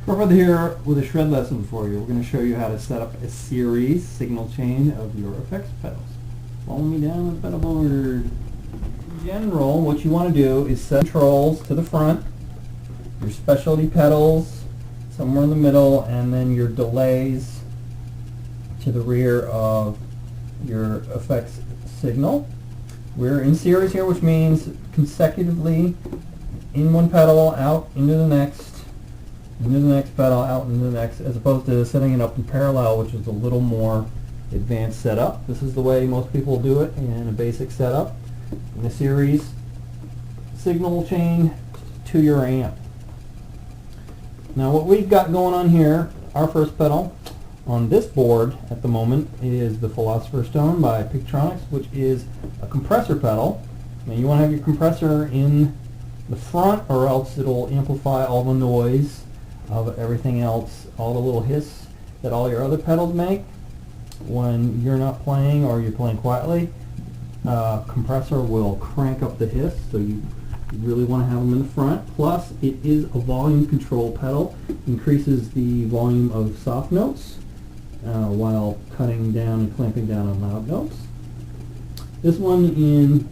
CrowfeatheR here with a shred lesson for you. We're going to show you how to set up a series signal chain of your effects pedals. Follow me down the pedal board. In general, what you want to do is set controls to the front, your specialty pedals somewhere in the middle, and then your delays to the rear of your effects signal. We're in series here, which means consecutively in one pedal, out into the next pedal, out into the next, as opposed to setting it up in parallel, which is a little more advanced setup. This is the way most people do it in a basic setup, in a series signal chain to your amp. Now what we've got going on here, our first pedal on this board at the moment is the Philosopher's Stone by Pictronics, which is a compressor pedal. Now you want to have your compressor in the front, or else it'll amplify all the noise of everything else, all the little hiss that all your other pedals make when you're not playing or you're playing quietly. Compressor will crank up the hiss, so you really want to have them in the front. Plus, it is a volume control pedal, increases the volume of soft notes while cutting down and clamping down on loud notes. This one, in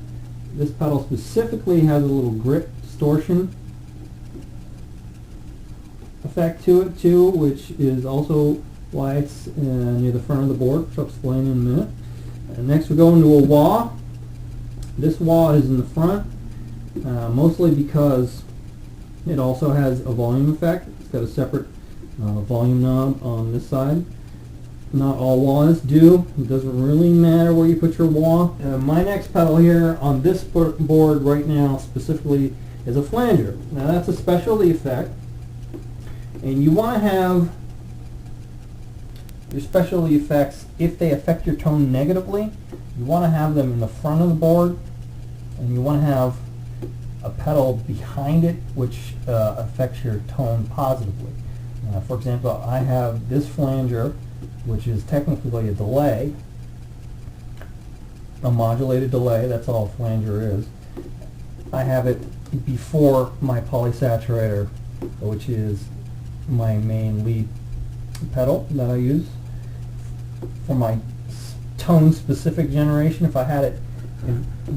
this pedal specifically, has a little grip distortion effect to it too, which is also why it's near the front of the board, which I'll explain in a minute. Next we go into a wah. This wah is in the front, mostly because it also has a volume effect. It's got a separate volume knob on this side. Not all wahs do. It doesn't really matter where you put your wah. My next pedal here on this board right now specifically is a flanger. Now that's a specialty effect, and you want to have your specialty effects, if they affect your tone negatively, you want to have them in the front of the board, and you want to have a pedal behind it which affects your tone positively. For example, I have this flanger, which is technically a delay, a modulated delay. That's all a flanger is. I have it before my polysaturator, which is my main lead pedal that I use for my tone specific generation. If I had it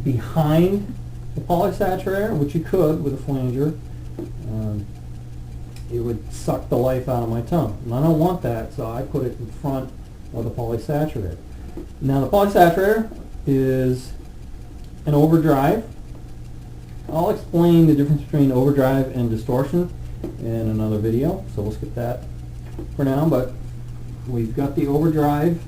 behind the polysaturator, which you could with a flanger, it would suck the life out of my tone, and I don't want that, so I put it in front of the polysaturator. Now the polysaturator is an overdrive. I'll explain the difference between overdrive and distortion in another video, so we'll skip that for now. But we've got the overdrive,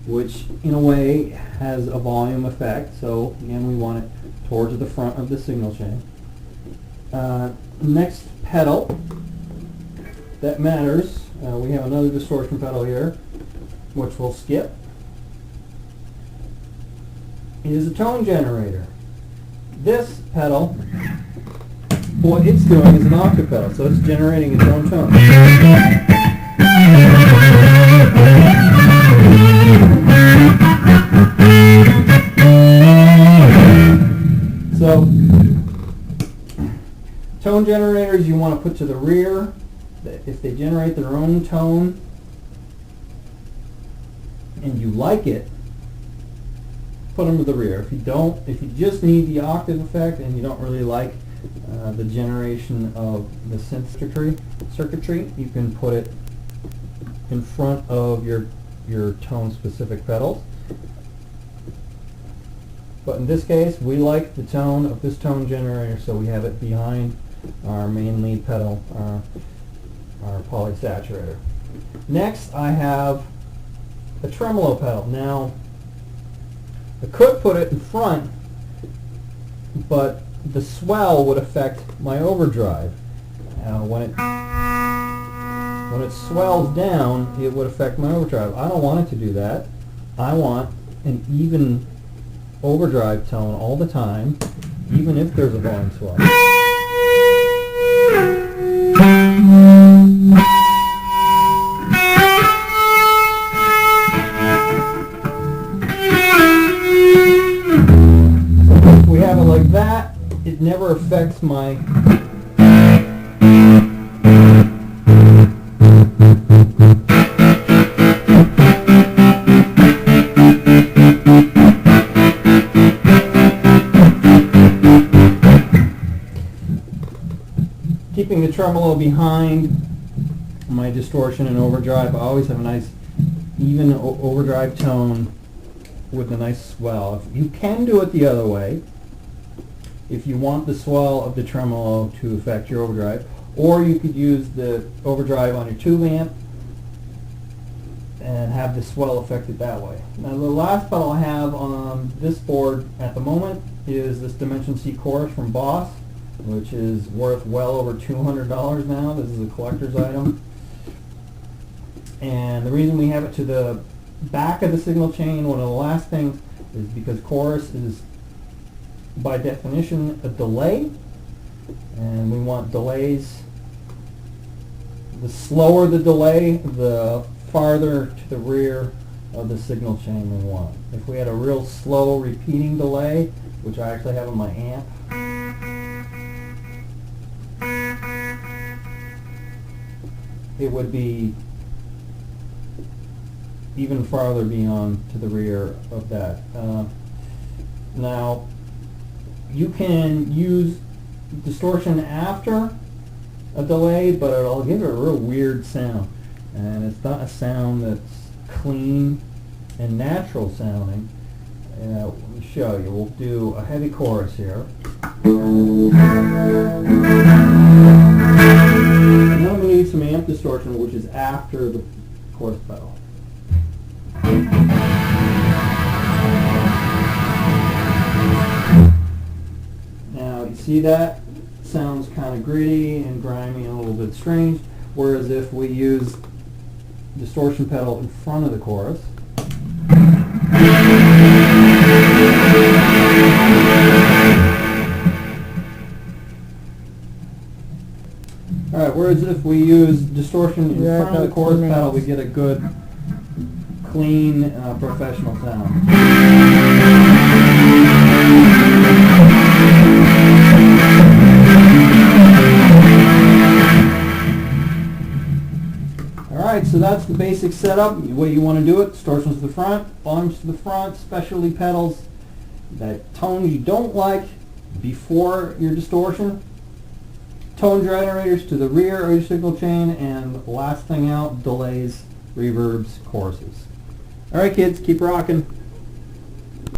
which in a way has a volume effect, so again we want it towards the front of the signal chain. Next pedal that matters, we have another distortion pedal here, which we'll skip, is a tone generator. This pedal, what it's doing is an octave pedal, so it's generating its own tone. So, tone generators you want to put to the rear. If they generate their own tone and you like it, put them to the rear. If you don't, if you just need the octave effect and you don't really like the generation of the synth circuitry, you can put it in front of your tone specific pedals. But in this case, we like the tone of this tone generator, so we have it behind our main lead pedal, our polysaturator. Next, I have a tremolo pedal. Now, I could put it in front, but the swell would affect my overdrive. When it swells down, it would affect my overdrive. I don't want it to do that. I want an even overdrive tone all the time, even if there's a volume swell. So if we have it like that, it never affects my keeping the tremolo behind my distortion and overdrive. I always have a nice even overdrive tone with a nice swell. You can do it the other way if you want the swell of the tremolo to affect your overdrive, or you could use the overdrive on your tube amp and have the swell affected that way. Now the last pedal I have on this board at the moment is this Dimension C chorus from Boss, which is worth well over $200 now. This is a collector's item. And the reason we have it to the back of the signal chain, one of the last things, is because chorus is by definition a delay, and we want delays. The slower the delay, the farther to the rear of the signal chain we want. If we had a real slow repeating delay, which I actually have on my amp, it would be even farther beyond to the rear of that. Now, you can use distortion after a delay, but it'll give it a real weird sound. And it's not a sound that's clean and natural sounding. Let me show you. We'll do a heavy chorus here. And then I'm going to use some amp distortion, which is after the chorus pedal. Now you see that sounds kind of gritty and grimy and a little bit strange, whereas if we use distortion pedal in front of the chorus, alright, whereas if we use distortion in front of the chorus pedal, we get a good clean, professional sound. Alright, so that's the basic setup. The way you want to do it: distortions to the front, volumes to the front, specialty pedals, that tone you don't like before your distortion, tone generators to the rear of your signal chain, and last thing out, delays, reverbs, choruses. Alright kids, keep rocking.